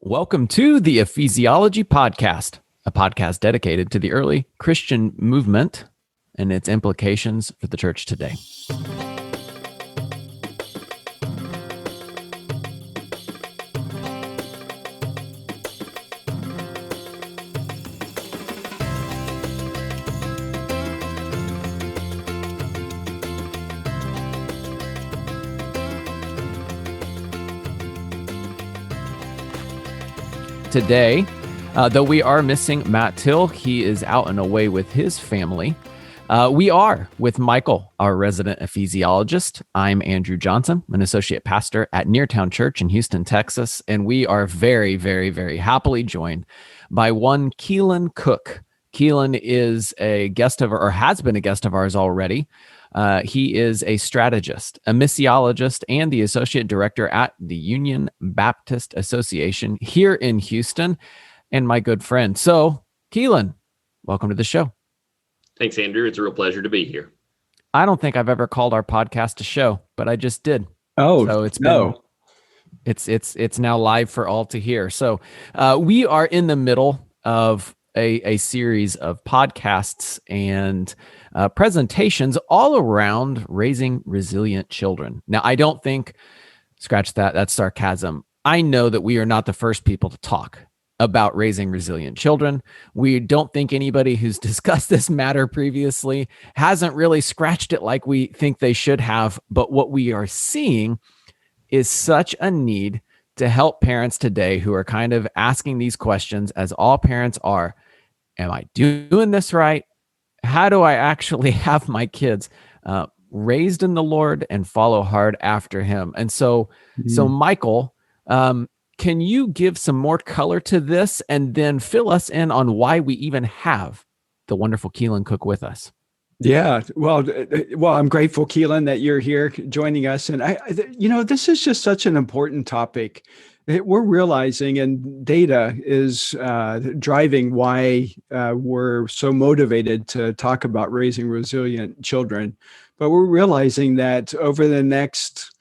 Welcome to the Ephesiology podcast, a podcast dedicated to the early Christian movement and its implications for the church today. Today, though we are missing Matt Till, he is out and away with his family. We are with Michael, our resident ephesiologist. I'm Andrew Johnson, an associate pastor at Neartown Church in Houston, Texas, and we are very, very, very happily joined by one Keelan Cook. Keelan is a guest of, or has been a guest of ours already. He is a strategist, a missiologist, and the associate director at the Union Baptist Association here in Houston, and my good friend. So, Keelan, welcome to the show. Thanks, Andrew. It's a real pleasure to be here. I don't think I've ever called our podcast a show, but I just did. Oh, so it's no. It's now live for all to hear. So we are in the middle of a series of podcasts and presentations all around raising resilient children. Now, I don't think, scratch that, that's sarcasm. I know that we are not the first people to talk about raising resilient children. We don't think anybody who's discussed this matter previously hasn't really scratched it like we think they should have. But what we are seeing is such a need to help parents today who are kind of asking these questions, as all parents are. Am I doing this right? How do I actually have my kids raised in the Lord and follow hard after him? And so Michael, can you give some more color to this and then fill us in on why we even have the wonderful Keelan Cook with us? Yeah, well, I'm grateful, Keelan, that you're here joining us. And this is just such an important topic. We're realizing, and data is driving why we're so motivated to talk about raising resilient children. But we're realizing that over the next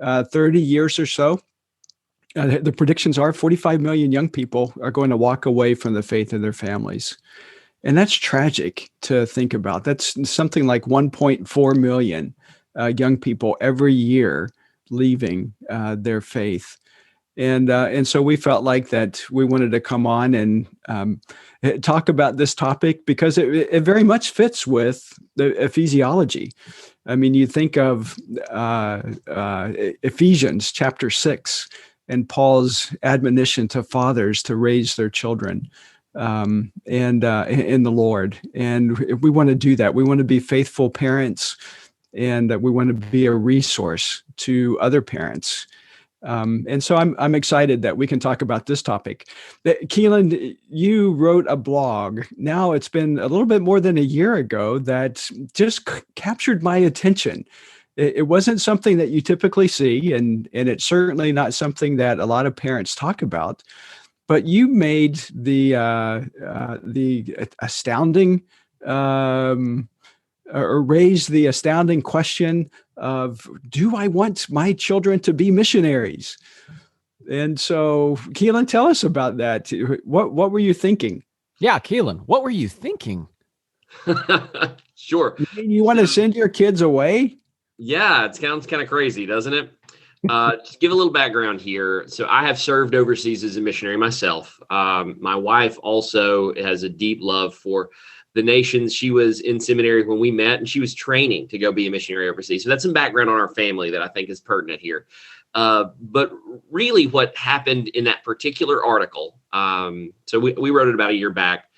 30 years or so, the predictions are 45 million young people are going to walk away from the faith of their families. And that's tragic to think about. That's something like 1.4 million young people every year leaving their faith. And so we felt like that we wanted to come on and talk about this topic because it very much fits with the ephesiology. I mean, you think of Ephesians chapter 6 and Paul's admonition to fathers to raise their children and in the Lord. And we want to do that. We want to be faithful parents, and we want to be a resource to other parents. And so I'm excited that we can talk about this topic. Keelan, you wrote a blog. Now it's been a little bit more than a year ago that just captured my attention. It wasn't something that you typically see, and it's certainly not something that a lot of parents talk about. But you made the astounding or raised the astounding question of, do I want my children to be missionaries? And so, Keelan, tell us about that. What were you thinking? Yeah, Keelan, what were you thinking? Sure. You want to send your kids away? Yeah, it sounds kind of crazy, doesn't it? Just give a little background here. So I have served overseas as a missionary myself. My wife also has a deep love for the nations. She was in seminary when we met, and she was training to go be a missionary overseas. So that's some background on our family that I think is pertinent here. But really what happened in that particular article, so we wrote it about a year back.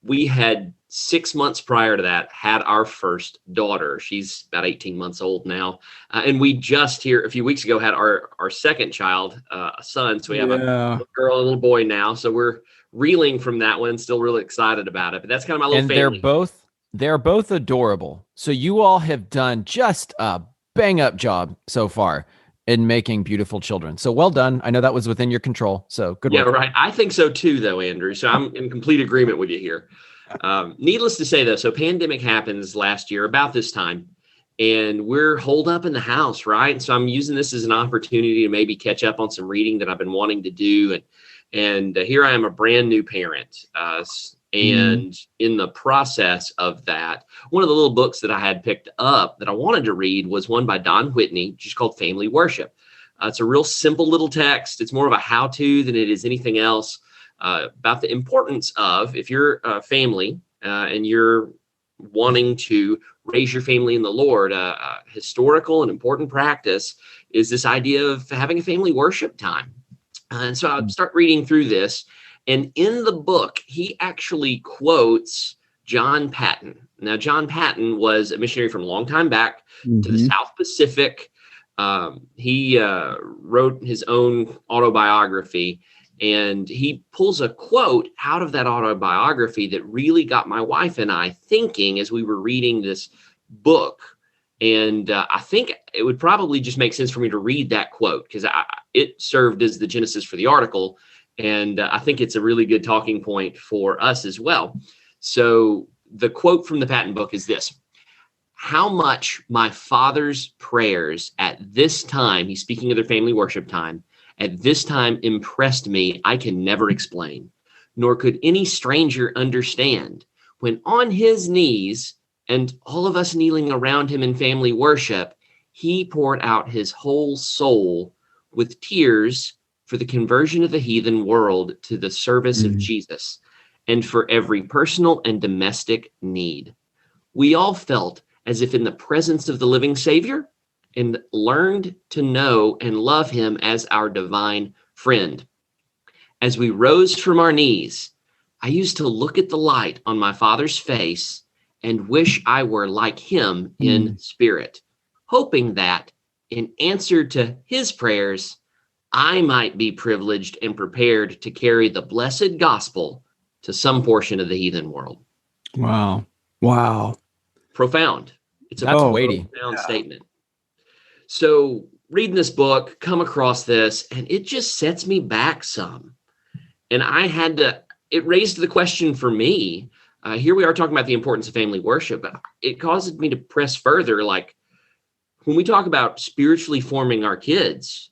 We had 6 months prior to that had our first daughter. She's about 18 months old now. And we just here a few weeks ago had our second child, a son. So we have a little girl and a little boy now. So we're reeling from that one, still really excited about it. But that's kind of my little family. And they're both adorable. So you all have done just a bang up job so far in making beautiful children. So well done. I know that was within your control. So good work. Yeah, right. I think so too, though, Andrew. So I'm in complete agreement with you here. Needless to say, though, so pandemic happens last year about this time. and we're holed up in the house, right? And so I'm using this as an opportunity to maybe catch up on some reading that I've been wanting to do. And here I am, a brand new parent. And in the process of that, one of the little books that I had picked up that I wanted to read was one by Don Whitney, which is called Family Worship. It's a real simple little text. It's more of a how-to than it is anything else, about the importance of, if you're a family and you're wanting to raise your family in the Lord, historical and important practice is this idea of having a family worship time. And so I'll start reading through this. And in the book, he actually quotes John Patton. Now, John Patton was a missionary from a long time back to the South Pacific. He wrote his own autobiography, and he pulls a quote out of that autobiography that really got my wife and I thinking as we were reading this book. And I think it would probably just make sense for me to read that quote because it served as the genesis for the article. And I think it's a really good talking point for us as well. So the quote from the Patton book is this: "How much my father's prayers at this time," he's speaking of their family worship time, "at this time impressed me, I can never explain, nor could any stranger understand. When on his knees and all of us kneeling around him in family worship, he poured out his whole soul with tears for the conversion of the heathen world to the service of Jesus, and for every personal and domestic need. We all felt as if in the presence of the living Savior and learned to know and love him as our divine friend. As we rose from our knees, I used to look at the light on my father's face and wish I were like him in spirit, hoping that in answer to his prayers, I might be privileged and prepared to carry the blessed gospel to some portion of the heathen world." Wow. Wow. Profound. It's a weighty. profound statement. So reading this book, come across this, and it just sets me back some. And it raised the question for me, here we are talking about the importance of family worship, but it causes me to press further. Like when we talk about spiritually forming our kids,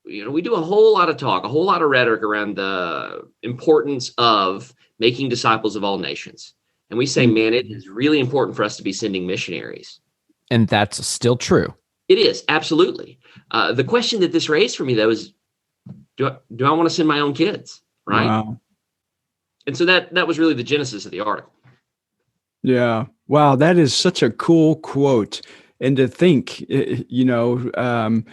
we do a whole lot of talk, a whole lot of rhetoric around the importance of making disciples of all nations. And we say, man, it is really important for us to be sending missionaries. And that's still true. It is, absolutely. The question that this raised for me, though, is do I want to send my own kids, right? Wow. And so that was really the genesis of the article. Yeah. Wow. That is such a cool quote. And to think, and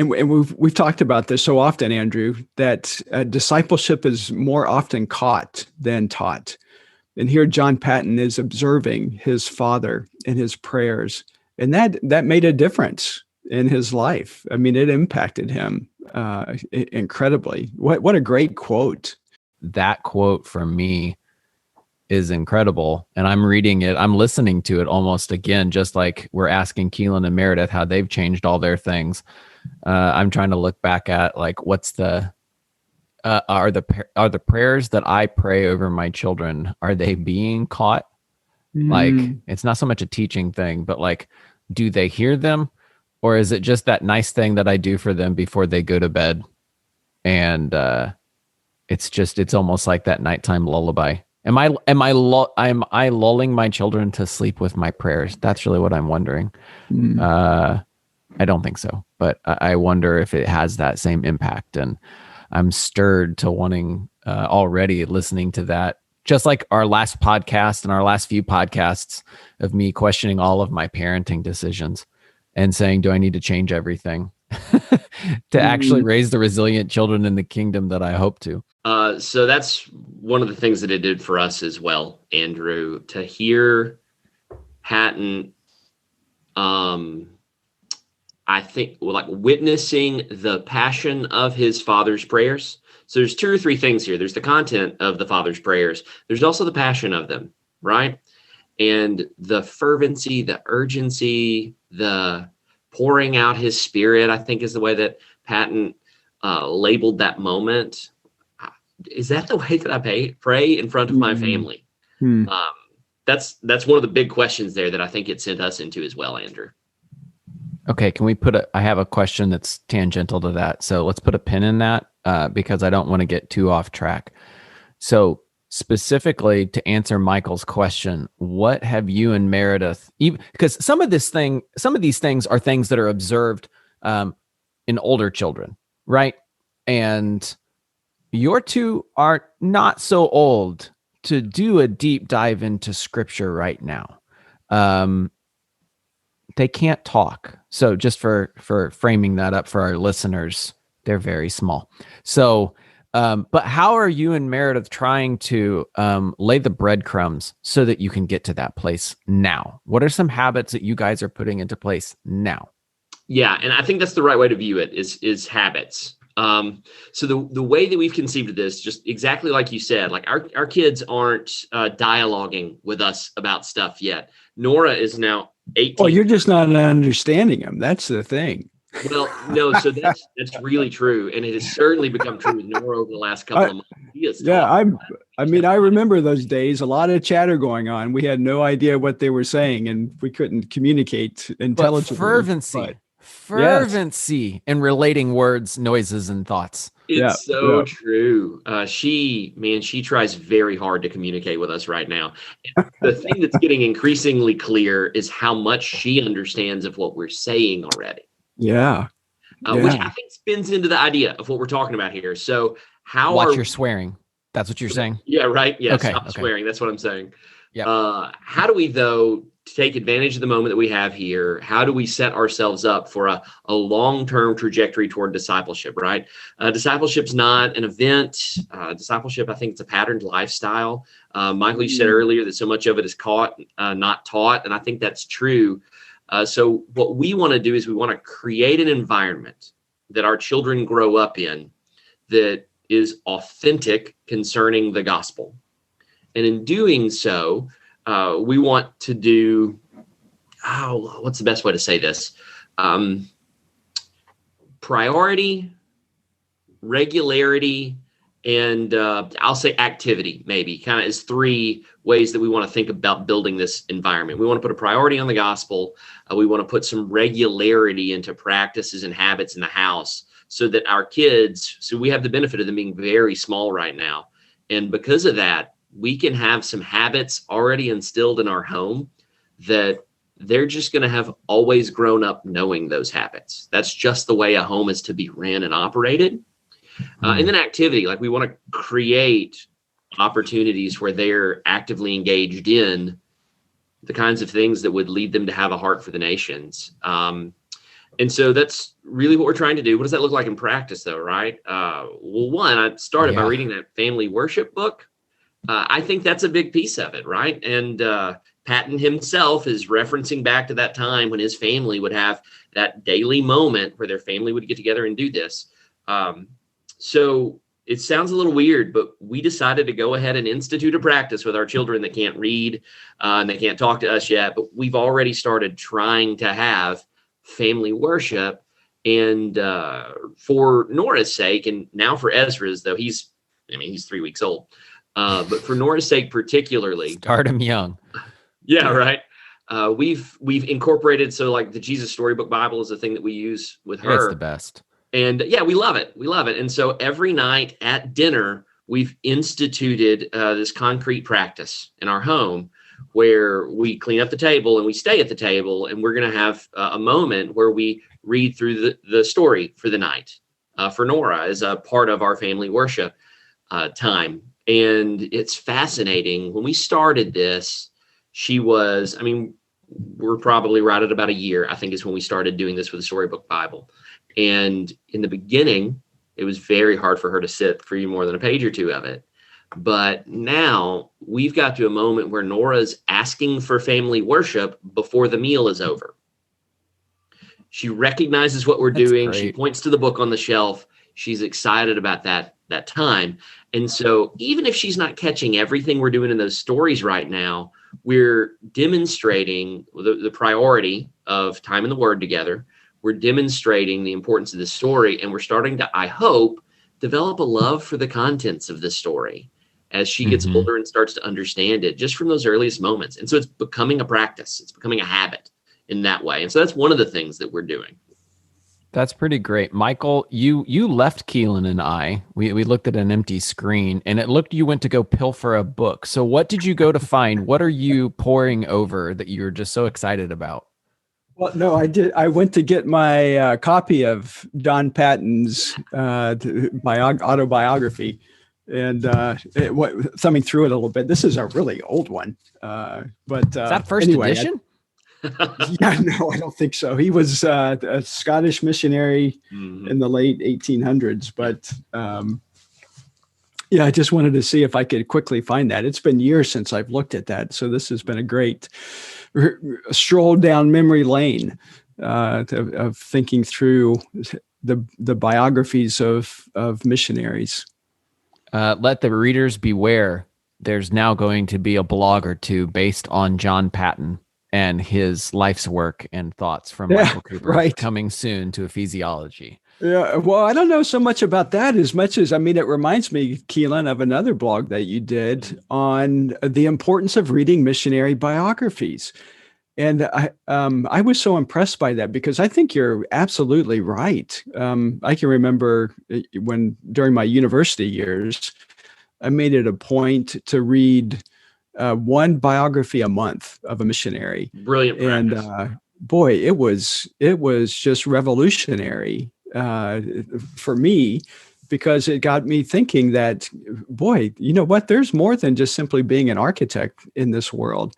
we've talked about this so often, Andrew, that discipleship is more often caught than taught. And here John Patton is observing his father in his prayers, and that made a difference in his life. I mean, it impacted him incredibly. What a great quote. That quote from me is incredible. And I'm reading it, I'm listening to it almost again, just like we're asking Keelan and Meredith how they've changed all their things. I'm trying to look back at like, what's are the prayers that I pray over my children, are they being caught? Like, it's not so much a teaching thing, but like, do they hear them? Or is it just that nice thing that I do for them before they go to bed? And it's almost like that nighttime lullaby. Am I lulling my children to sleep with my prayers? That's really what I'm wondering. I don't think so, but I wonder if it has that same impact. And I'm stirred to wanting already listening to that, just like our last podcast and our last few podcasts of me questioning all of my parenting decisions and saying, do I need to change everything to actually raise the resilient children in the kingdom that I hope to? So that's one of the things that it did for us as well, Andrew, to hear Patton, I think, like witnessing the passion of his father's prayers. So there's two or three things here. There's the content of the father's prayers. There's also the passion of them, right? And the fervency, the urgency, the pouring out his spirit, I think is the way that Patton labeled that moment. Is that the way that I pray in front of my family? that's one of the big questions there that I think it sent us into as well, Andrew. Okay, can we I have a question that's tangential to that. So let's put a pin in that because I don't want to get too off track. So specifically to answer Michael's question, what have you and Meredith, because some of these things are things that are observed in older children, right? And your two are not so old to do a deep dive into scripture right now. They can't talk. So just for framing that up for our listeners, they're very small. So, but how are you and Meredith trying to lay the breadcrumbs so that you can get to that place now? What are some habits that you guys are putting into place now? Yeah, and I think that's the right way to view it is habits. So the way that we've conceived of this, just exactly like you said, like our kids aren't dialoguing with us about stuff yet. Nora is now 18. Well, you're just not understanding them. That's the thing. Well, no, so that's really true, and it has certainly become true with Nora over the last couple of months. I remember those days. A lot of chatter going on. We had no idea what they were saying, and we couldn't communicate intelligently. But fervency in relating words, noises, and thoughts. It's true. She tries very hard to communicate with us right now. The thing that's getting increasingly clear is how much she understands of what we're saying already. Yeah. Which I think spins into the idea of what we're talking about here. So watch your swearing. That's what you're saying? Yeah, right. Yeah, okay, stop swearing. That's what I'm saying. Yeah. How do we, though, take advantage of the moment that we have here? How do we set ourselves up for a long-term trajectory toward discipleship, right? Discipleship's not an event. Discipleship, I think it's a patterned lifestyle. Michael, you said earlier that so much of it is caught, not taught, and I think that's true. So what we want to do is we want to create an environment that our children grow up in that is authentic concerning the gospel. And in doing so, we want to do, what's the best way to say this? Priority, regularity, and I'll say activity, maybe, kind of as three ways that we want to think about building this environment. We want to put a priority on the gospel. We want to put some regularity into practices and habits in the house so that our kids, so we have the benefit of them being very small right now. And because of that, we can have some habits already instilled in our home that they're just going to have always grown up knowing those habits. That's just the way a home is to be ran and operated. And then activity, like we want to create opportunities where they're actively engaged in the kinds of things that would lead them to have a heart for the nations. And so that's really what we're trying to do. What does that look like in practice, though, right? Well, one, I started by reading that family worship book. I think that's a big piece of it, right? And Patton himself is referencing back to that time when his family would have that daily moment where their family would get together and do this. So it sounds a little weird, but we decided to go ahead and institute a practice with our children that can't read and they can't talk to us yet, but we've already started trying to have family worship. And for Nora's sake, and now for Ezra's, though he's 3 weeks old, but for Nora's sake particularly, start him young. Yeah, right. We've incorporated, so like the Jesus Storybook Bible is the thing that we use with her. It's the best. And yeah, we love it. We love it. And so every night at dinner, we've instituted this concrete practice in our home where we clean up the table and we stay at the table, and we're going to have a moment where we read through the story for the night for Nora as a part of our family worship time. And it's fascinating. When we started this, she was, we're probably right at about a year, I think is when we started doing this with the Storybook Bible. And in the beginning, it was very hard for her to sit for more than a page or two of it. But now we've got to a moment where Nora's asking for family worship before the meal is over. She recognizes what we're doing. Great. She points to the book on the shelf. She's excited about that time. And so even if she's not catching everything we're doing in those stories right now, we're demonstrating the priority of time in the Word together. We're demonstrating the importance of this story, and we're starting to, I hope, develop a love for the contents of this story. as she gets older and starts to understand it just from those earliest moments. And so it's becoming a practice. It's becoming a habit in that way. And so that's one of the things that we're doing. That's pretty great. Michael, you left Keelan and I. We looked at an empty screen, and it looked you went to go pilfer a book. So what did you go to find? What are you poring over that you're just so excited about? Well, no, I did. I went to get my copy of John Patton's autobiography, and thumbing through it a little bit. This is a really old one, but is that first anyway, edition? Yeah, no, I don't think so. He was a Scottish missionary in the late 1800s, but yeah, I just wanted to see if I could quickly find that. It's been years since I've looked at that, so this has been a great stroll down memory lane of thinking through the biographies of missionaries. Let the readers beware. There's now going to be a blog or two based on John Patton and his life's work and thoughts from Michael Cooper coming soon to Ephesiology. Yeah, well, I don't know so much about that as much as, it reminds me, Keelan, of another blog that you did on the importance of reading missionary biographies. And I was so impressed by that because I think you're absolutely right. I can remember when during my university years, I made it a point to read one biography a month of a missionary. Brilliant practice. And boy, it was just revolutionary for me, because it got me thinking that, boy, you know what? There's more than just simply being an architect in this world.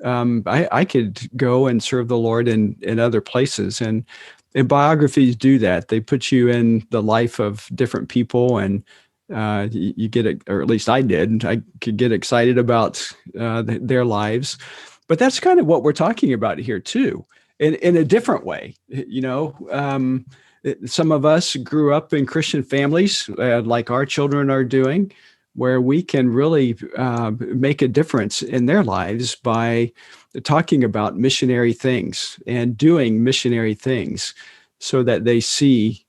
I could go and serve the Lord in other places, and biographies do that. They put you in the life of different people, and you get it, or at least I did. I could get excited about their lives, but that's kind of what we're talking about here too, in a different way. Some of us grew up in Christian families, like our children are doing, where we can really make a difference in their lives by talking about missionary things and doing missionary things, so that they see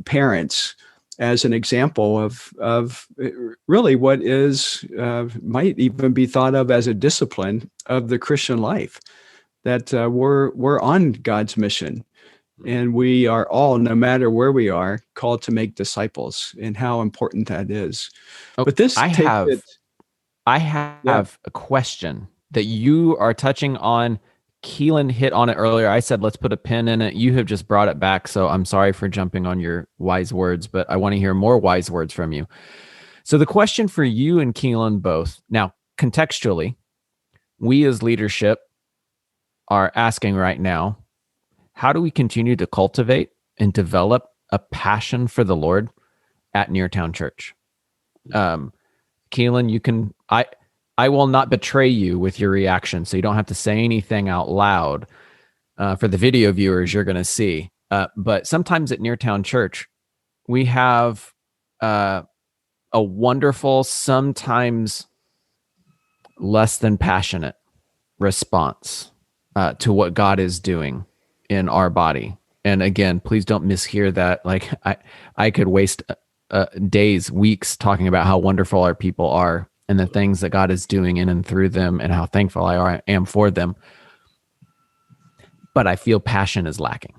parents as an example of really what is might even be thought of as a discipline of the Christian life, that we're on God's mission. And we are all, no matter where we are, called to make disciples, and how important that is. Okay, but this I have a question that you are touching on. Keelan hit on it earlier. I said, let's put a pin in it. You have just brought it back. So I'm sorry for jumping on your wise words, but I want to hear more wise words from you. So the question for you and Keelan both, now contextually, we as leadership are asking right now, how do we continue to cultivate and develop a passion for the Lord at Neartown Church? Keelan, you can, I will not betray you with your reaction, so you don't have to say anything out loud. For the video viewers, you're going to see. But sometimes at Neartown Church, we have a wonderful, sometimes less than passionate response to what God is doing in our body. And again, please don't mishear that. Like I could waste days, weeks talking about how wonderful our people are and the things that God is doing in and through them and how thankful I am for them. But I feel passion is lacking.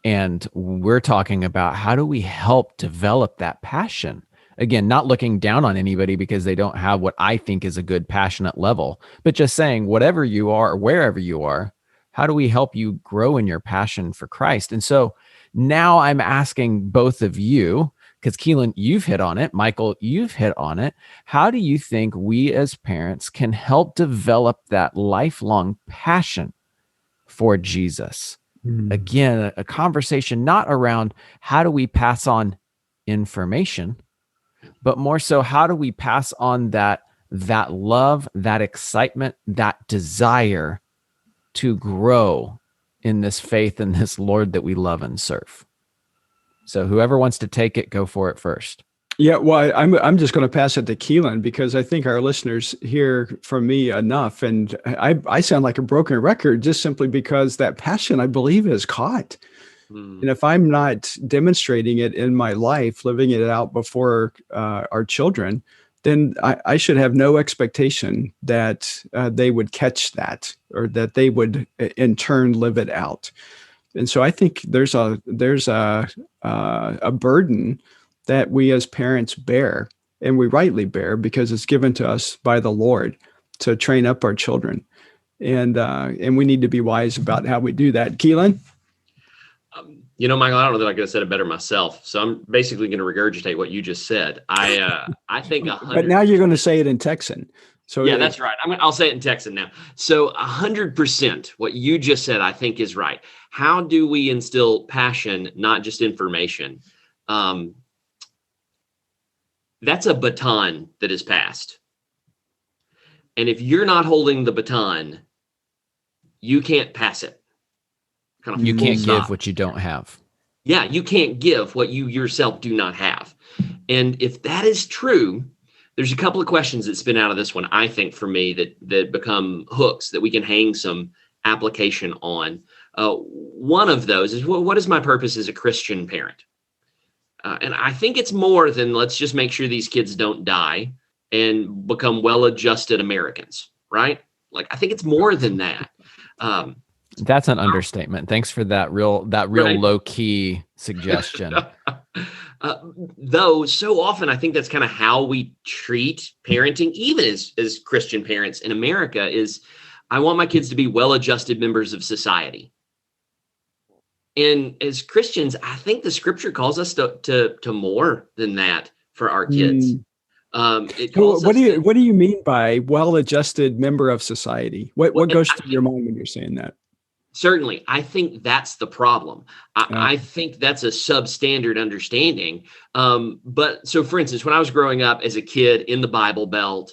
And we're talking about how do we help develop that passion? Again, not looking down on anybody because they don't have what I think is a good passionate level, but just saying whatever you are, or wherever you are, how do we help you grow in your passion for Christ? And so now I'm asking both of you, because Keelan, you've hit on it. Michael, you've hit on it. How do you think we as parents can help develop that lifelong passion for Jesus? Again, a conversation not around how do we pass on information, but more so how do we pass on that love, that excitement, that desire to grow in this faith and this Lord that we love and serve. So whoever wants to take it, go for it first. Yeah, well, I'm just going to pass it to Keelan because I think our listeners hear from me enough, and I sound like a broken record just simply because that passion, I believe, is caught. And if I'm not demonstrating it in my life, living it out before our children, then I should have no expectation that they would catch that, or that they would in turn live it out. And so I think there's a burden that we as parents bear, and we rightly bear, because it's given to us by the Lord to train up our children. And we need to be wise about how we do that. Keelan? Michael, I don't know that I could have said it better myself. So I'm basically going to regurgitate what you just said. I think 100. But now you're going to say it in Texan. So yeah, that's right. I'll say it in Texan now. So 100% what you just said, I think, is right. How do we instill passion, not just information? That's a baton that is passed. And if you're not holding the baton, you can't pass it. You can't give what you don't have. Yeah, you can't give what you yourself do not have. And if that is true, there's a couple of questions that spin out of this one, I think, for me, that become hooks that we can hang some application on. One of those is, what is my purpose as a Christian parent? And I think it's more than, let's just make sure these kids don't die and become well-adjusted Americans, right? Like, I think it's more than that. That's an understatement. Thanks for that real Right. low-key suggestion. Though so often I think that's kind of how we treat parenting, even as Christian parents in America, is I want my kids to be well-adjusted members of society. And as Christians, I think the scripture calls us to more than that for our kids. What do you mean by well-adjusted member of society? What goes through your mind when you're saying that? Certainly. I think that's the problem. I think that's a substandard understanding. But so, for instance, when I was growing up as a kid in the Bible Belt,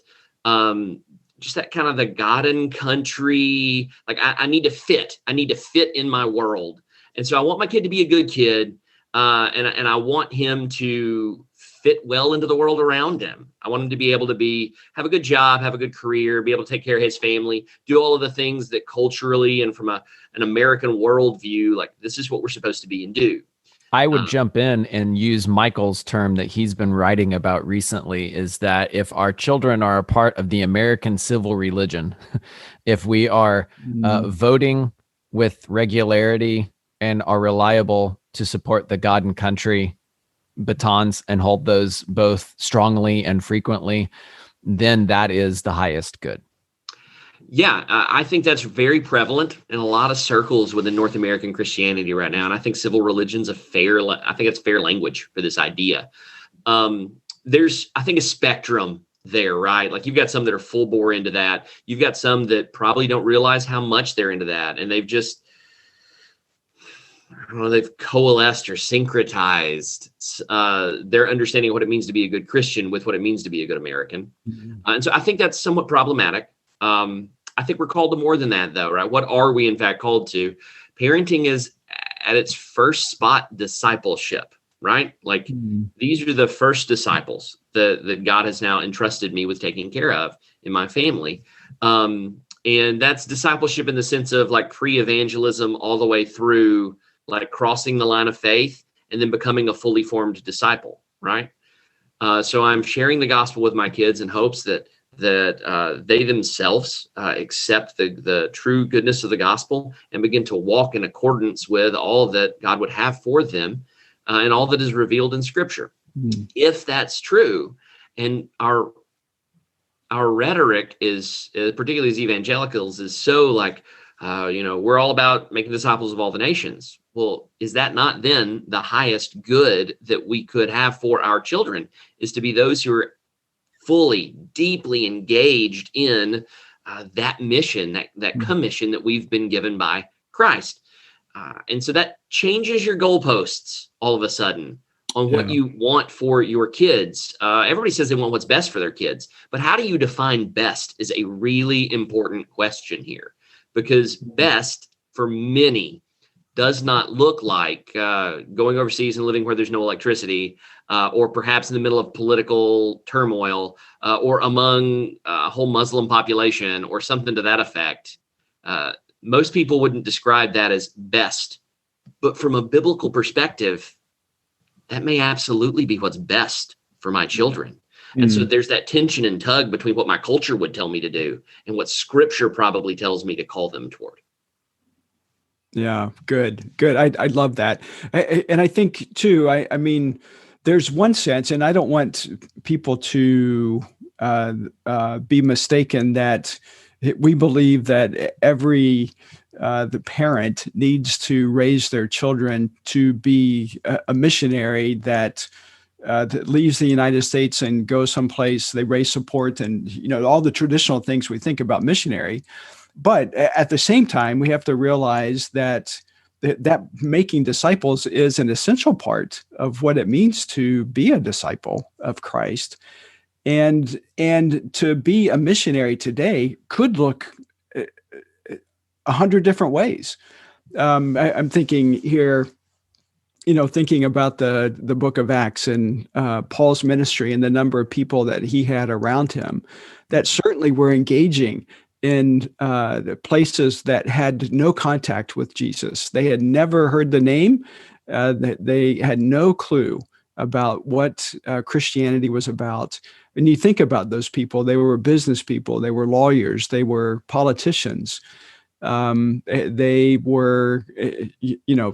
just that kind of the God and country, like I need to fit. I need to fit in my world. And so I want my kid to be a good kid. And I want him to fit well into the world around him. I want him to be able to have a good job, have a good career, be able to take care of his family, do all of the things that culturally and from an American worldview, like this is what we're supposed to be and do. I would jump in and use Michael's term that he's been writing about recently, is that if our children are a part of the American civil religion, if we are voting with regularity and are reliable to support the God and country batons and hold those both strongly and frequently, then that is the highest good. Yeah, I think that's very prevalent in a lot of circles within North American Christianity right now. And I think civil religion's fair language for this idea. There's, I think, a spectrum there, right? Like you've got some that are full bore into that. You've got some that probably don't realize how much they're into that. And they've just, I don't know, they've coalesced or syncretized their understanding of what it means to be a good Christian with what it means to be a good American. And so I think that's somewhat problematic. I think we're called to more than that, though, right? What are we, in fact, called to? Parenting is at its first spot discipleship, right? Like these are the first disciples that God has now entrusted me with taking care of in my family. And that's discipleship in the sense of like pre-evangelism all the way through like crossing the line of faith and then becoming a fully formed disciple, right? So I'm sharing the gospel with my kids in hopes that they themselves accept the true goodness of the gospel and begin to walk in accordance with all that God would have for them and all that is revealed in Scripture. If that's true, and our rhetoric is, particularly as evangelicals, is so like, we're all about making disciples of all the nations. Well, is that not then the highest good that we could have for our children, is to be those who are fully, deeply engaged in that mission, that commission that we've been given by Christ. And so that changes your goalposts all of a sudden on what you want for your kids. Everybody says they want what's best for their kids, but how do you define best is a really important question here, because best for many does not look like going overseas and living where there's no electricity, or perhaps in the middle of political turmoil, or among a whole Muslim population or something to that effect. Most people wouldn't describe that as best, but from a biblical perspective, that may absolutely be what's best for my children. And so Mm. there's that tension and tug between what my culture would tell me to do and what scripture probably tells me to call them toward. Yeah, good, good. I love that, and I think too. I mean, there's one sense, and I don't want people to be mistaken that we believe that every the parent needs to raise their children to be a missionary that leaves the United States and goes someplace. They raise support, and all the traditional things we think about missionary. But at the same time, we have to realize that making disciples is an essential part of what it means to be a disciple of Christ. And to be a missionary today could look 100 different ways. I'm thinking here, thinking about the book of Acts and Paul's ministry and the number of people that he had around him that certainly were engaging in the places that had no contact with Jesus. They had never heard the name. They had no clue about what Christianity was about. And you think about those people, they were business people, they were lawyers, they were politicians. They were,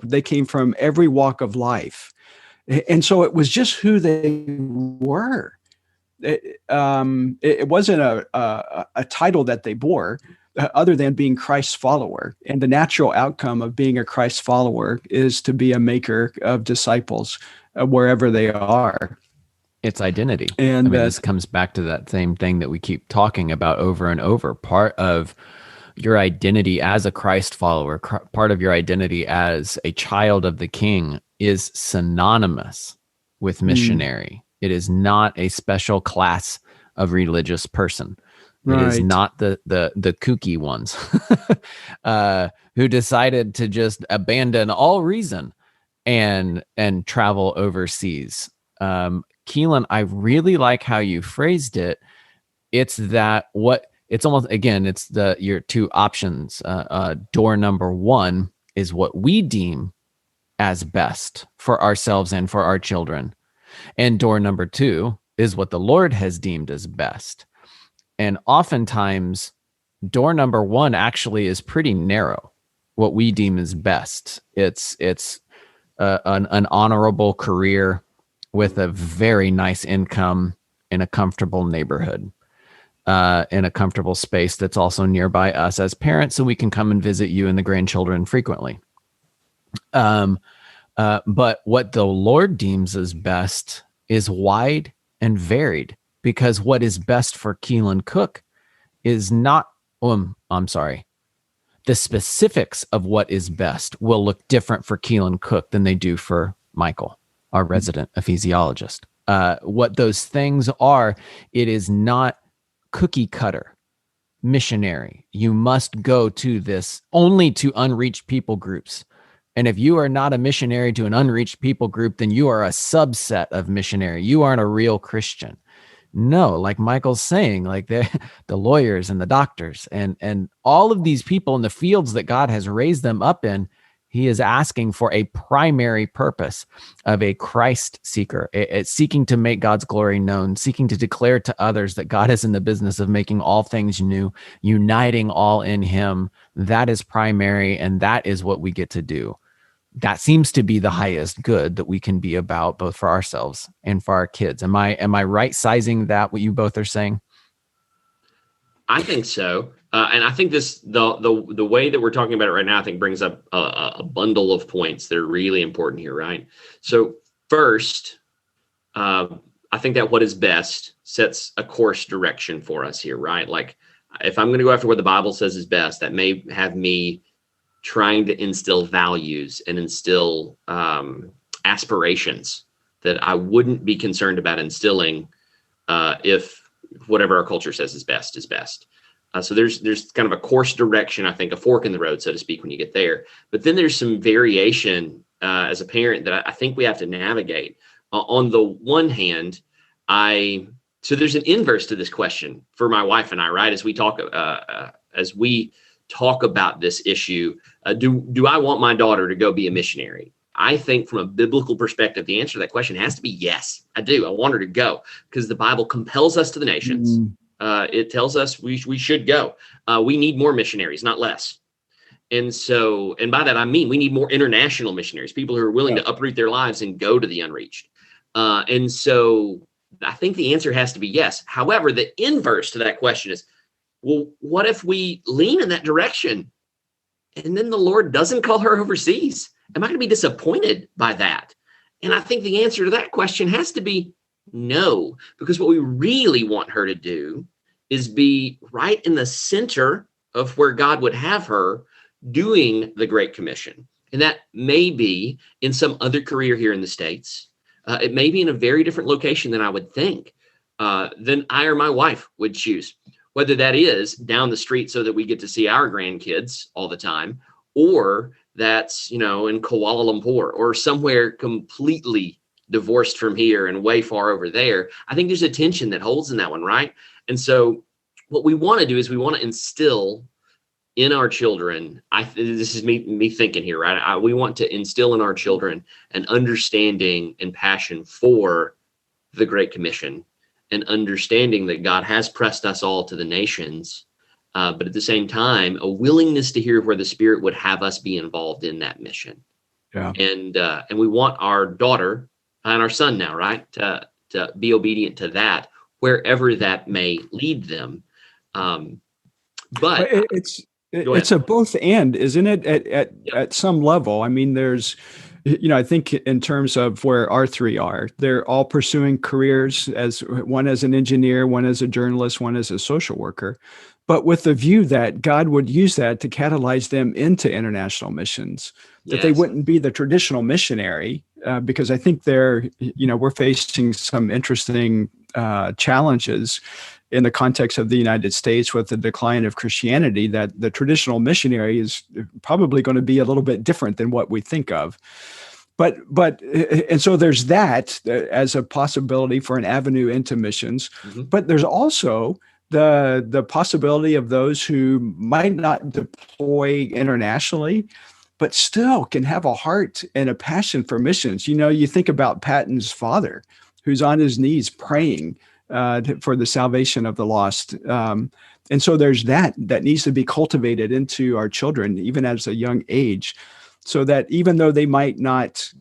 they came from every walk of life. And so it was just who they were. It wasn't a title that they bore other than being Christ's follower. And the natural outcome of being a Christ follower is to be a maker of disciples wherever they are. It's identity. And this comes back to that same thing that we keep talking about over and over. Part of your identity as a Christ follower, part of your identity as a child of the King is synonymous with missionary. It is not a special class of religious person. Right. It is not the kooky ones who decided to just abandon all reason and travel overseas. Keelan, I really like how you phrased it. It's almost, again, it's your two options. Door number one is what we deem as best for ourselves and for our children. And door number two is what the Lord has deemed as best. And oftentimes, door number one actually is pretty narrow. What we deem as best. It's an honorable career with a very nice income in a comfortable neighborhood, in a comfortable space that's also nearby us as parents, so we can come and visit you and the grandchildren frequently. But what the Lord deems as best is wide and varied, because what is best for Keelan Cook is not, the specifics of what is best will look different for Keelan Cook than they do for Michael, our resident ephesiologist. What those things are, it is not cookie cutter missionary. You must go to this only to unreached people groups. And if you are not a missionary to an unreached people group, then you are a subset of missionary. You aren't a real Christian. No, like Michael's saying, like the lawyers and the doctors and all of these people in the fields that God has raised them up in, he is asking for a primary purpose of a Christ seeker, seeking to make God's glory known, seeking to declare to others that God is in the business of making all things new, uniting all in him. That is primary, and that is what we get to do. That seems to be the highest good that we can be about, both for ourselves and for our kids. Am I right sizing that, what you both are saying? I think so. And I think the way that we're talking about it right now, I think brings up a bundle of points that are really important here, right? So first, I think that what is best sets a course direction for us here, right? Like if I'm going to go after what the Bible says is best, that may have me trying to instill values and instill aspirations that I wouldn't be concerned about instilling if whatever our culture says is best is best. So there's kind of a course direction, I think, a fork in the road, so to speak, when you get there. But then there's some variation as a parent that I think we have to navigate. On the one hand, so there's an inverse to this question for my wife and I, right? As we talk about this issue, do I want my daughter to go be a missionary? I think from a biblical perspective, the answer to that question has to be yes. I do. I want her to go because the Bible compels us to the nations. It tells us we should go. We need more missionaries, not less. And so, and by that, I mean, we need more international missionaries, people who are willing to uproot their lives and go to the unreached. And so I think the answer has to be yes. However, the inverse to that question is, well, what if we lean in that direction and then the Lord doesn't call her overseas? Am I going to be disappointed by that? And I think the answer to that question has to be no, because what we really want her to do is be right in the center of where God would have her doing the Great Commission. And that may be in some other career here in the States. It may be in a very different location than I would think, than I or my wife would choose. Whether that is down the street so that we get to see our grandkids all the time, or that's, in Kuala Lumpur or somewhere completely divorced from here and way far over there. I think there's a tension that holds in that one, right? And so what we want to do is we want to instill in our children, this is me thinking here, right? We want to instill in our children an understanding and passion for the Great Commission, and understanding that God has pressed us all to the nations, but at the same time, a willingness to hear where the Spirit would have us be involved in that mission. Yeah. And we want our daughter and our son now, right, to be obedient to that, wherever that may lead them. But it's a both and, isn't it? At some level, I mean, there's, I think in terms of where our three are, they're all pursuing careers, as one as an engineer, one as a journalist, one as a social worker, but with the view that God would use that to catalyze them into international missions, that they wouldn't be the traditional missionary, because I think we're facing some interesting challenges in the context of the United States with the decline of Christianity, that the traditional missionary is probably going to be a little bit different than what we think of. But and so there's that as a possibility for an avenue into missions. Mm-hmm. But there's also the possibility of those who might not deploy internationally, but still can have a heart and a passion for missions. You think about Patton's father, who's on his knees praying for the salvation of the lost. And so there's that needs to be cultivated into our children, even at a young age, so that even though they might not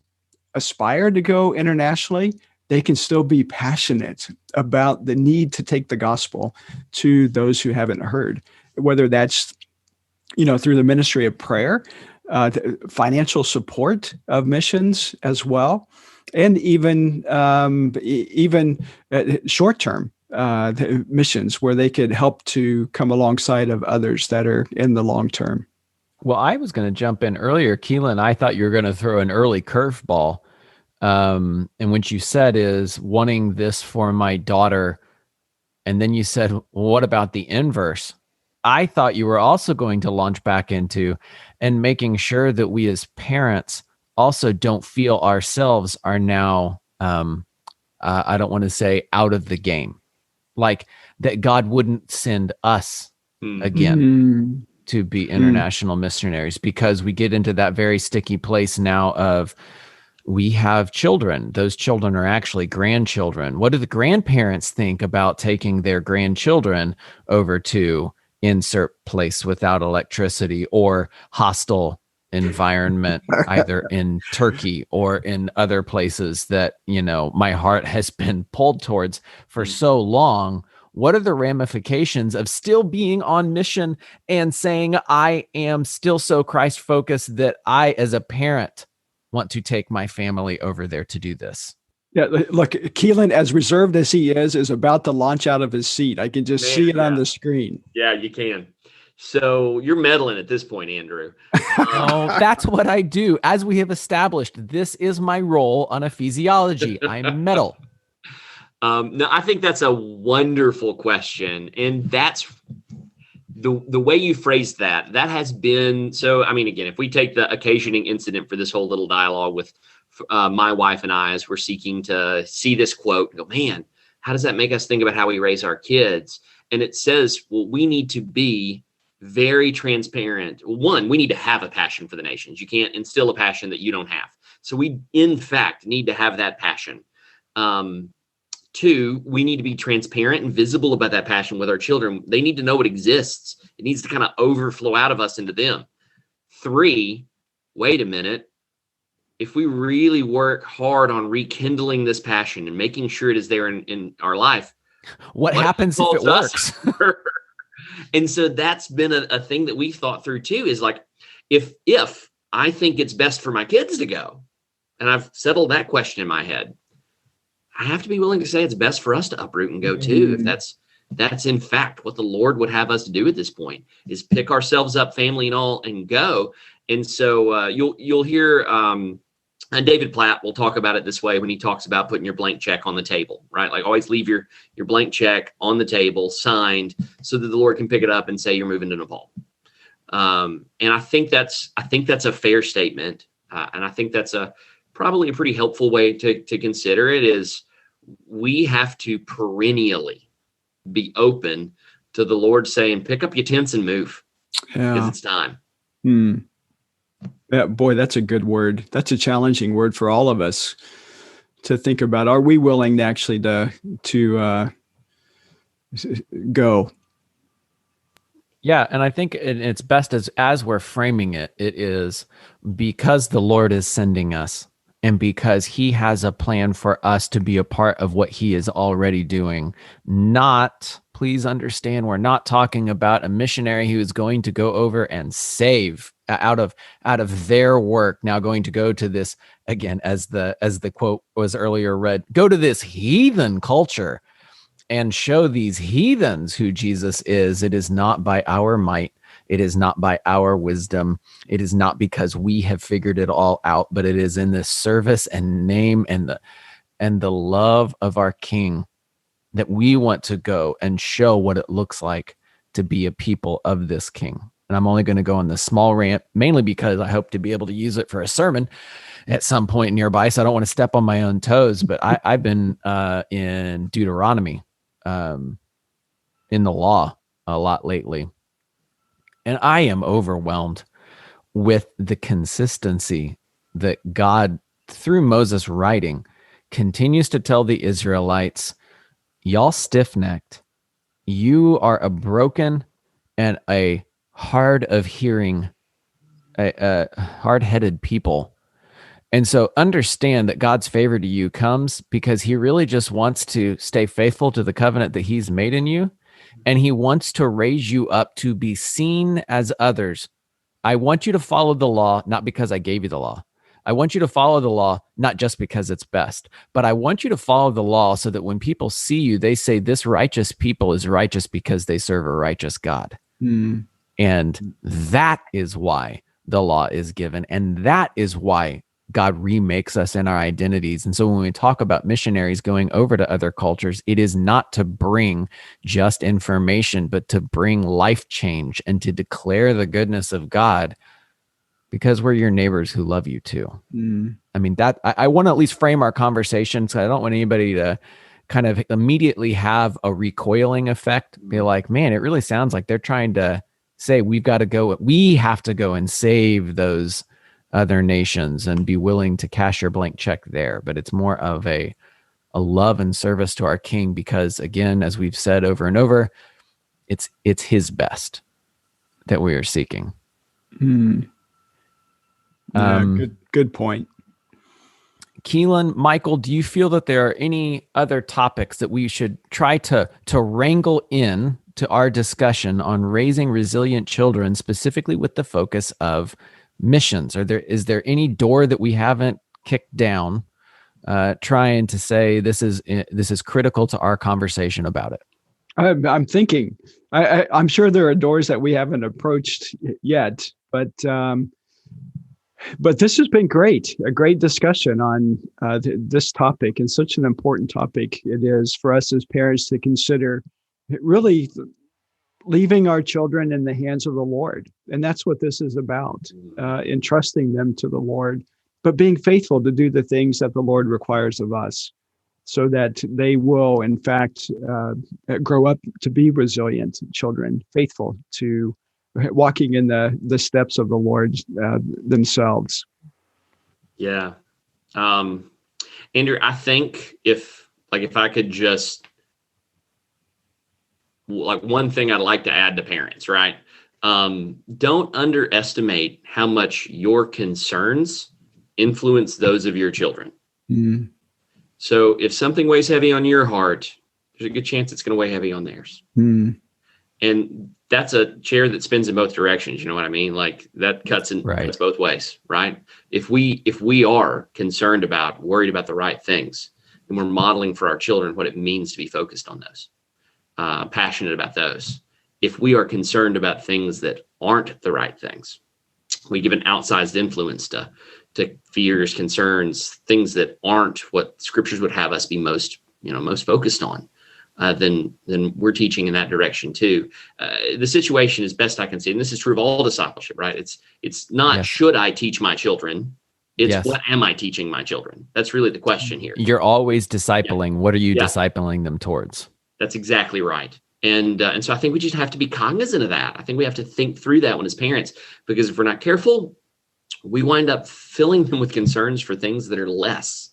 aspire to go internationally, they can still be passionate about the need to take the gospel to those who haven't heard, whether that's, through the ministry of prayer, financial support of missions as well, and even short-term missions where they could help to come alongside of others that are in the long term. Well, I was going to jump in earlier, Keelan. I thought you were going to throw an early curveball. And what you said is wanting this for my daughter. And then you said, well, what about the inverse? I thought you were also going to launch back into and making sure that we as parents also don't feel ourselves are now, I don't want to say out of the game, like that God wouldn't send us again to be international missionaries, because we get into that very sticky place now of we have children. Those children are actually grandchildren. What do the grandparents think about taking their grandchildren over to insert place without electricity or hostile environment, either in Turkey or in other places that, my heart has been pulled towards for so long? What are the ramifications of still being on mission and saying, I am still so Christ focused that I, as a parent, want to take my family over there to do this? Yeah, look, Keelan, as reserved as he is about to launch out of his seat. I can just see it on the screen. Yeah, you can. So you're meddling at this point, Andrew. Oh, that's what I do. As we have established, this is my role on Ephesiology. I meddle. No, I think that's a wonderful question. And that's the way you phrased that has been, so, I mean, again, if we take the occasioning incident for this whole little dialogue with my wife and I, as we're seeking to see this quote and go, man, how does that make us think about how we raise our kids? And it says, well, we need to be very transparent. One, we need to have a passion for the nations. You can't instill a passion that you don't have. So we, in fact, need to have that passion. Two, we need to be transparent and visible about that passion with our children. They need to know it exists. It needs to kind of overflow out of us into them. Three, wait a minute. If we really work hard on rekindling this passion and making sure it is there in our life, what happens if it works? And so that's been a thing that we've thought through too, is like, if I think it's best for my kids to go, and I've settled that question in my head, I have to be willing to say it's best for us to uproot and go too. If that's in fact what the Lord would have us to do at this point, is pick ourselves up, family and all, and go. And so you'll hear, and David Platt will talk about it this way when he talks about putting your blank check on the table, right? Like, always leave your blank check on the table, signed, so that the Lord can pick it up and say you're moving to Nepal. And I think that's a fair statement, and I think that's probably a pretty helpful way to consider it. Is we have to perennially be open to the Lord saying, pick up your tents and move, because it's time. Yeah, boy, that's a good word. That's a challenging word for all of us to think about. Are we willing actually to go? Yeah, and I think it's best as we're framing it, it is because the Lord is sending us, and because he has a plan for us to be a part of what he is already doing. Not, please understand, we're not talking about a missionary who is going to go over and save out of their work, now going to go to this, again, as the quote was earlier read, go to this heathen culture and show these heathens who Jesus is. It is not by our might. It is not by our wisdom. It is not because we have figured it all out, but it is in the service and name and the love of our King that we want to go and show what it looks like to be a people of this King. And I'm only going to go on this small rant, mainly because I hope to be able to use it for a sermon at some point nearby. So I don't want to step on my own toes, but I've been in Deuteronomy, in the law a lot lately. And I am overwhelmed with the consistency that God, through Moses writing, continues to tell the Israelites, y'all stiff-necked, you are a broken and a hard of hearing, a hard-headed people. And so understand that God's favor to you comes because he really just wants to stay faithful to the covenant that he's made in you. And he wants to raise you up to be seen as others. I want you to follow the law, not because I gave you the law. I want you to follow the law, not just because it's best, but I want you to follow the law so that when people see you, they say this righteous people is righteous because they serve a righteous God. And that is why the law is given. And that is why God remakes us in our identities. And so when we talk about missionaries going over to other cultures, it is not to bring just information, but to bring life change and to declare the goodness of God, because we're your neighbors who love you too. I mean, that I want to at least frame our conversation, so I don't want anybody to kind of immediately have a recoiling effect, be like, man, it really sounds like they're trying to say we have to go and save those other nations and be willing to cash your blank check there. But it's more of a love and service to our King, because again, as we've said over and over, it's his best that we are seeking. Good point. Keelan, Michael, do you feel that there are any other topics that we should try to wrangle in to our discussion on raising resilient children, specifically with the focus of missions? Is there any door that we haven't kicked down, trying to say this is critical to our conversation about it? I'm thinking. I'm sure there are doors that we haven't approached yet, but this has been great. A great discussion on this topic, and such an important topic it is for us as parents to consider. Really leaving our children in the hands of the Lord. And that's what this is about, entrusting them to the Lord, but being faithful to do the things that the Lord requires of us, so that they will, in fact, grow up to be resilient children, faithful to walking in the steps of the Lord themselves. Yeah. Andrew, I think if I could just, like, one thing I'd like to add to parents, right? Don't underestimate how much your concerns influence those of your children. Mm. So if something weighs heavy on your heart, there's a good chance it's going to weigh heavy on theirs. Mm. And that's a chair that spins in both directions. You know what I mean? Like, that cuts both ways, right? If we are concerned about, worried about the right things, and we're modeling for our children what it means to be focused on those, passionate about those. If we are concerned about things that aren't the right things, we give an outsized influence to fears, concerns, things that aren't what scriptures would have us be most focused on. Then we're teaching in that direction too. The situation, as best I can see, and this is true of all discipleship, right? It's not should I teach my children? It's what am I teaching my children? That's really the question here. You're always discipling. What are you discipling them towards? That's exactly right. And so I think we just have to be cognizant of that. I think we have to think through that one as parents, because if we're not careful, we wind up filling them with concerns for things that are less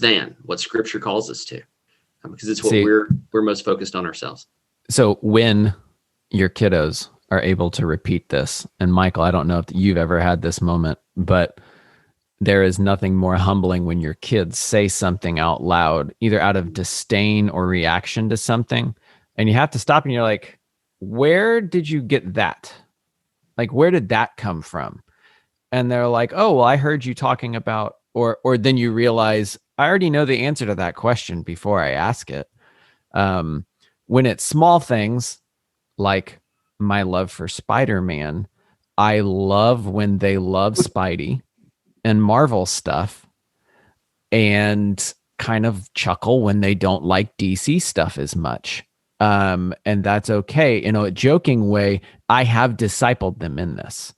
than what Scripture calls us to, because it's what we're most focused on ourselves. So when your kiddos are able to repeat this, and Michael, I don't know if you've ever had this moment, but there is nothing more humbling when your kids say something out loud, either out of disdain or reaction to something, and you have to stop and you're like, where did you get that? Like, where did that come from? And they're like, oh, well, I heard you talking about, or then you realize, I already know the answer to that question before I ask it. When it's small things like my love for Spider-Man, I love when they love Spidey and Marvel stuff, and kind of chuckle when they don't like DC stuff as much. And that's okay. In a joking way, I have discipled them in this,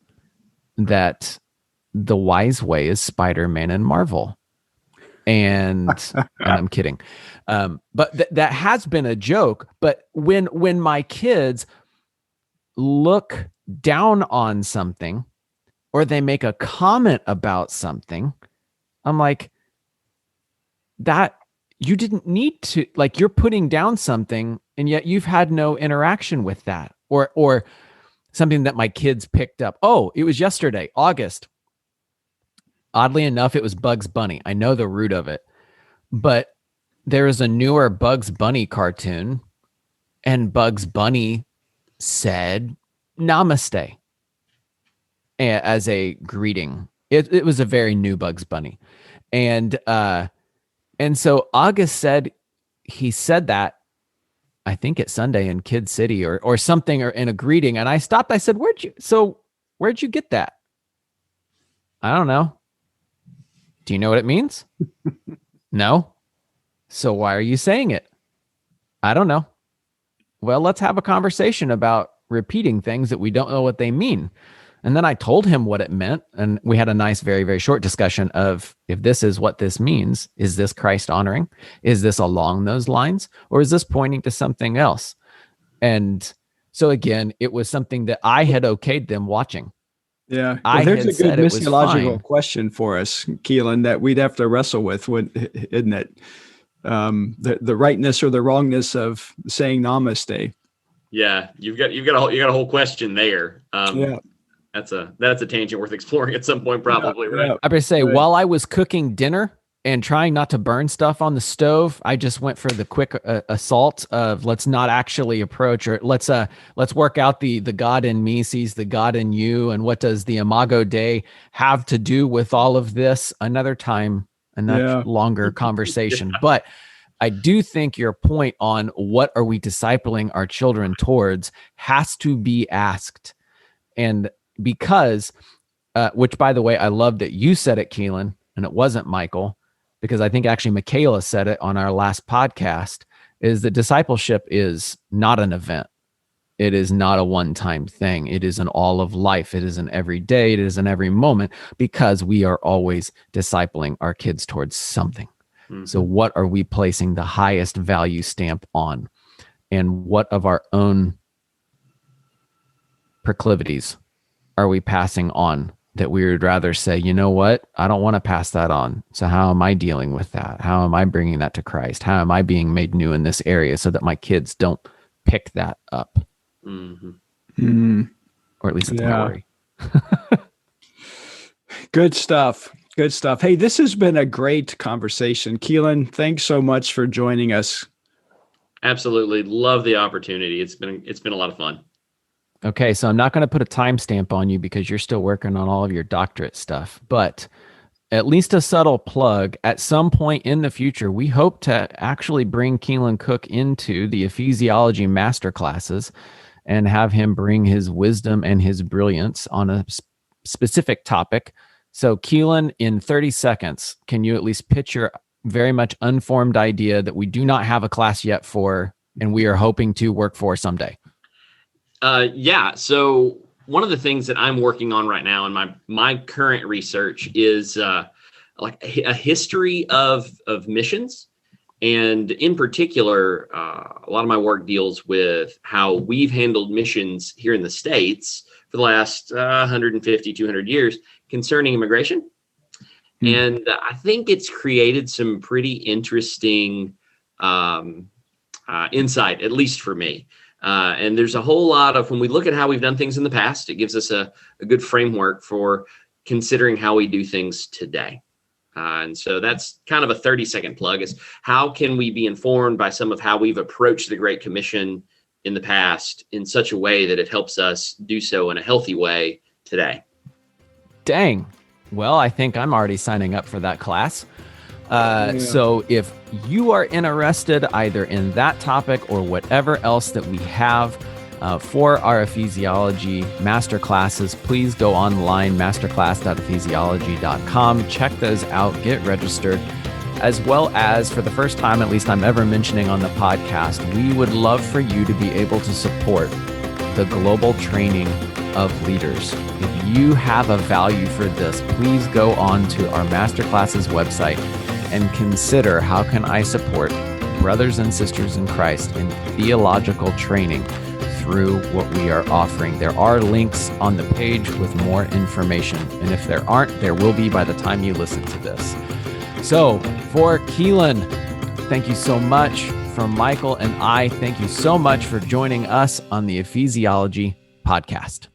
that the wise way is Spider-Man and Marvel. And I'm kidding. But that has been a joke. But when my kids look down on something, or they make a comment about something, I'm like, that you didn't need to, like, you're putting down something, and yet you've had no interaction with that. Or something that my kids picked up. Oh, it was yesterday, August. Oddly enough, it was Bugs Bunny. I know the root of it, but there is a newer Bugs Bunny cartoon, and Bugs Bunny said namaste as a greeting. It was a very new Bugs Bunny. And so August said, he said that, I think at Sunday in Kid City or something, or in a greeting. And I stopped. I said, where'd you get that? I don't know. Do you know what it means? No. So why are you saying it? I don't know. Well, let's have a conversation about repeating things that we don't know what they mean. And then I told him what it meant. And we had a nice, very, very short discussion of, if this is what this means, is this Christ honoring? Is this along those lines? Or is this pointing to something else? And so again, it was something that I had okayed them watching. Yeah. Well, there's a good missiological question for us, Keelan, that we'd have to wrestle with, isn't it? The rightness or the wrongness of saying namaste. Yeah. You've got a whole question there. Yeah. That's a tangent worth exploring at some point, probably, right? I better say, while I was cooking dinner and trying not to burn stuff on the stove, I just went for the quick assault of, let's not actually approach, or let's work out the God in me sees the God in you, and what does the Imago Dei have to do with all of this? Another time, longer conversation. But I do think your point on what are we discipling our children towards has to be asked. And because, which, by the way, I love that you said it, Keelan, and it wasn't Michael, because I think actually Michaela said it on our last podcast, is that discipleship is not an event. It is not a one-time thing. It is an all of life. It is an every day. It is an every moment, because we are always discipling our kids towards something. Mm-hmm. So what are we placing the highest value stamp on? And what of our own proclivities are we passing on that we would rather say, you know what? I don't want to pass that on. So how am I dealing with that? How am I bringing that to Christ? How am I being made new in this area so that my kids don't pick that up? Mm-hmm. Mm-hmm. Or at least that's my worry. Good stuff. Good stuff. Hey, this has been a great conversation. Keelan, thanks so much for joining us. Absolutely. Love the opportunity. It's been a lot of fun. Okay, so I'm not going to put a timestamp on you because you're still working on all of your doctorate stuff, but at least a subtle plug. At some point in the future, we hope to actually bring Keelan Cook into the Ephesiology master classes and have him bring his wisdom and his brilliance on a specific topic. So Keelan, in 30 seconds, can you at least pitch your very much unformed idea that we do not have a class yet for, and we are hoping to work for someday? Yeah. So one of the things that I'm working on right now in my current research is like a history of missions. And in particular, a lot of my work deals with how we've handled missions here in the States for the last 150, 200 years concerning immigration. And I think it's created some pretty interesting insight, at least for me. And there's a whole lot of, when we look at how we've done things in the past, it gives us a good framework for considering how we do things today. And so that's kind of a 30-second plug, is how can we be informed by some of how we've approached the Great Commission in the past in such a way that it helps us do so in a healthy way today. Dang. Well, I think I'm already signing up for that class. So if you are interested either in that topic or whatever else that we have for our Ephesiology masterclasses, please go online, masterclass.ephesiology.com. Check those out, get registered, as well as, for the first time, at least I'm ever mentioning on the podcast, we would love for you to be able to support the global training of leaders. If you have a value for this, please go on to our masterclasses website and consider, how can I support brothers and sisters in Christ in theological training through what we are offering. There are links on the page with more information. And if there aren't, there will be by the time you listen to this. So for Keelan, thank you so much. From Michael and I, thank you so much for joining us on the Ephesiology podcast.